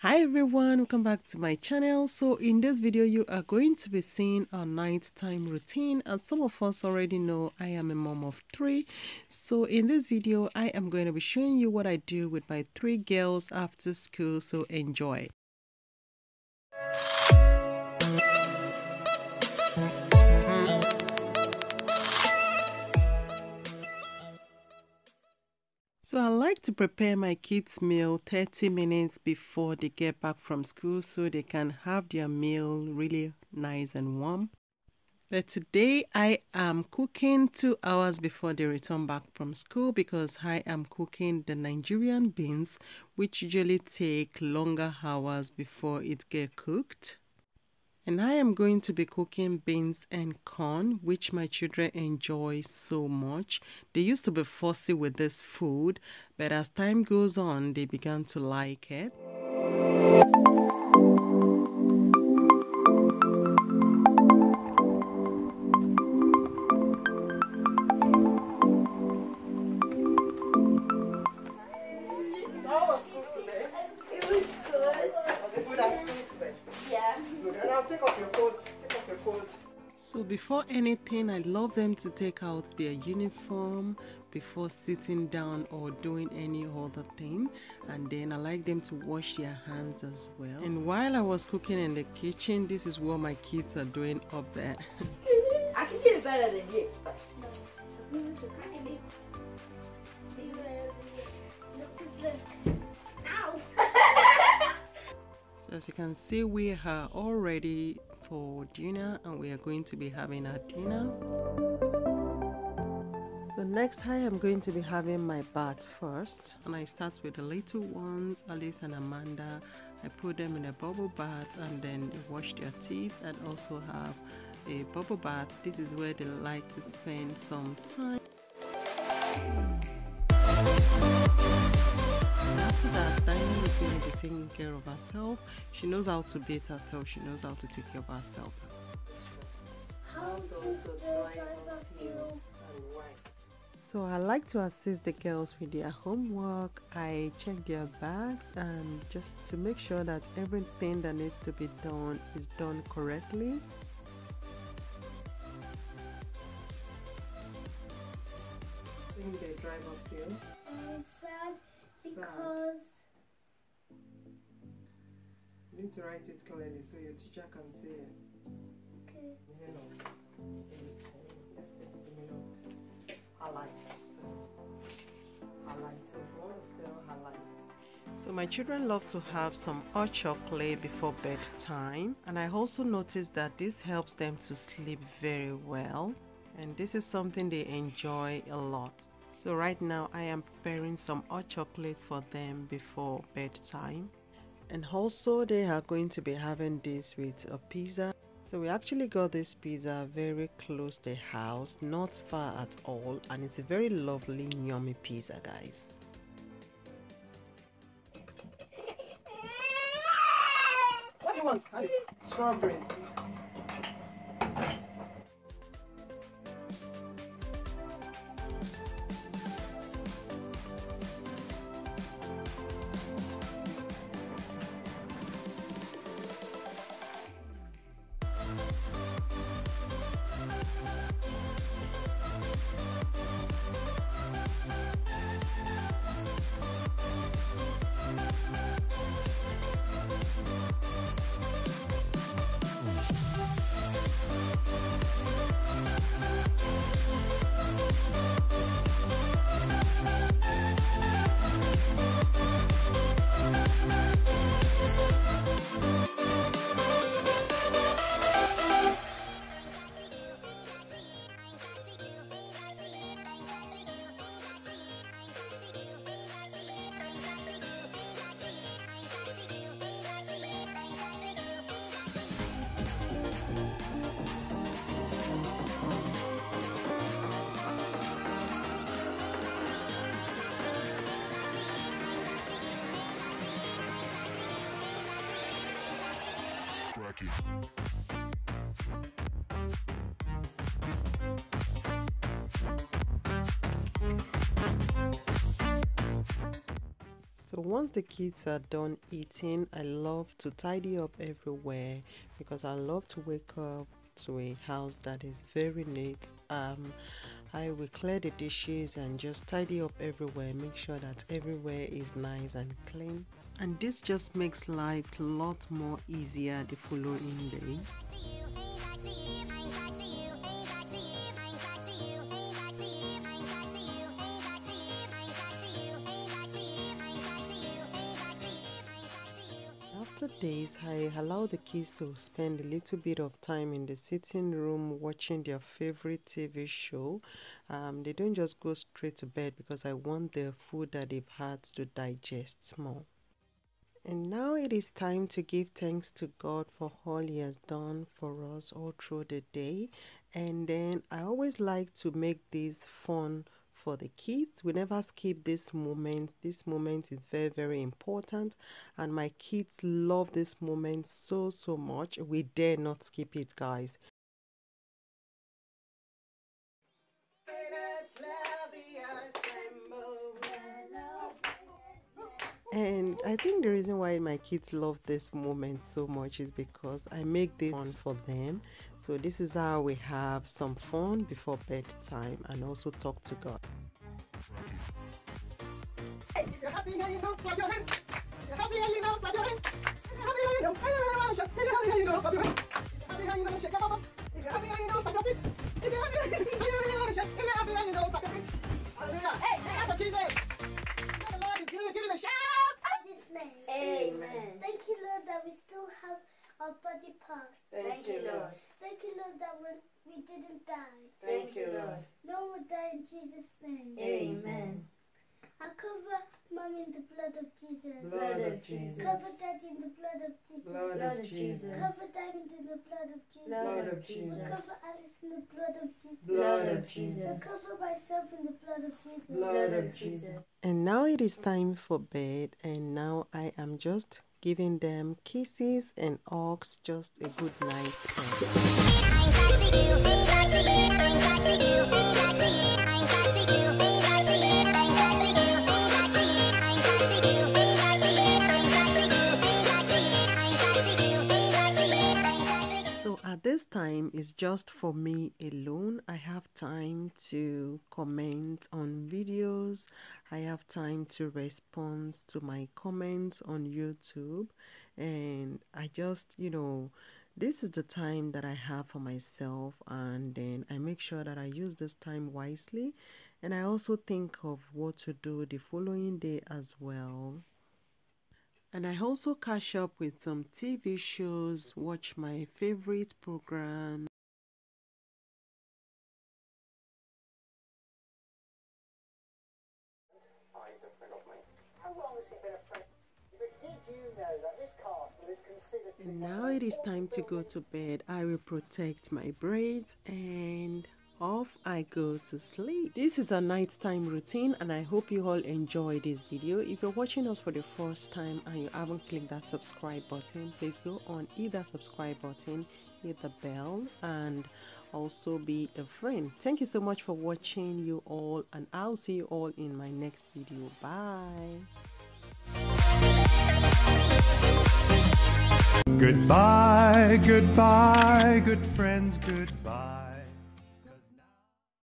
Hi everyone, welcome back to my channel. So in this video you are going to be seeing our nighttime routine. As some of us already know, I am a mom of 3. So in this video I am going to be showing you what I do with my 3 girls after school, so enjoy. So I like to prepare my kids' meal 30 minutes before they get back from school so they can have their meal really nice and warm. But today I am cooking 2 hours before they return back from school because I am cooking the Nigerian beans, which usually take longer hours before it gets cooked. And I am going to be cooking beans and corn, which my children enjoy so much. They used to be fussy with this food, but as time goes on, they began to like it. So before anything, I love them to take out their uniform before sitting down or doing any other thing, and then I like them to wash their hands as well. And while I was cooking in the kitchen, this is what my kids are doing up there. I can do it better than you. So as you can see, we are all ready for dinner and we are going to be having our dinner. So next I am going to be having my bath first, and I start with the little ones, Alice and Amanda. I put them in a bubble bath and then they wash their teeth and also have a bubble bath. This is where they like to spend some time. After that, Diana is going to be taking care of herself. She knows how to bathe herself. She knows how to take care of herself. How does the driver feel? So I like to assist the girls with their homework. I check their bags and just to make sure that everything that needs to be done is done correctly. I think the driver feel Sad because you need to write it clearly so your teacher can see it. okay. So my children love to have some hot chocolate before bedtime, and I also noticed that this helps them to sleep very well, and this is something they enjoy a lot. So right now I am preparing some hot chocolate for them before bedtime, and also they are going to be having this with a pizza. So we actually got this pizza very close to the house, not far at all, and it's a very lovely yummy pizza, guys. What do you want? Strawberries. Becky. So once the kids are done eating, I love to tidy up everywhere because I love to wake up to a house that is very neat. I will clear the dishes and just tidy up everywhere, make sure that everywhere is nice and clean. And this just makes life a lot more easier the following day. After this, I allow the kids to spend a little bit of time in the sitting room watching their favorite TV show. They don't just go straight to bed because I want the food that they've had to digest more. And now it is time to give thanks to God for all He has done for us all through the day. And then I always like to make this fun for the kids. We never skip this moment. This moment is very, very important, and my kids love this moment so much. We dare not skip it, guys. And I think the reason why my kids love this moment so much is because I make this fun for them. So this is how we have some fun before bedtime and also talk to God. If you're happy now, you know, clap your hands. If you're happy now, you know, clap your hands. If you're happy now, you know, clap your hands. If you're happy now, you know, clap your hands. If you're happy now, you know, shake your bum. If you're happy now, you know, clap your feet. If you're happy now, you know, shake. If you're happy now, you know, clap your feet. Hallelujah. Hey, that's what Jesus. The Lord is good. Give him a shout. Amen. Thank you, Lord, that we still have our body part. Thank you, Lord. Thank you, Lord, that we didn't die. Thank you, Lord. No one will die in Jesus' name. Amen. I cover Mom in the blood of Jesus. Blood of Jesus. Cover Daddy in the blood of Jesus. Blood of Jesus. Cover Diamond in the blood of Jesus. Blood of Jesus. Cover Alice in the blood of Jesus. Blood of Jesus. Cover myself in the blood of Jesus. Blood of Jesus. And now it is time for bed, and now I am just giving them kisses and hugs, just a good night. So at this time, it's just for me alone. I have time to comment on videos. I have time to respond to my comments on YouTube. And I just, this is the time that I have for myself. And then I make sure that I use this time wisely. And I also think of what to do the following day as well. And I also catch up with some TV shows, watch my favorite program. Eyes a friend of mine. How long has he been a friend? But did you know that this castle is considered to be... And now it is time to go to bed. I will protect my braids and off I go to sleep. This is a nighttime routine, and I hope you all enjoy this video. If you're watching us for the first time and you haven't clicked that subscribe button, please go on, hit that subscribe button, hit the bell, and also be a friend. Thank you so much for watching, you all, and I'll see you all in my next video. Bye. Goodbye, goodbye, good friends, goodbye.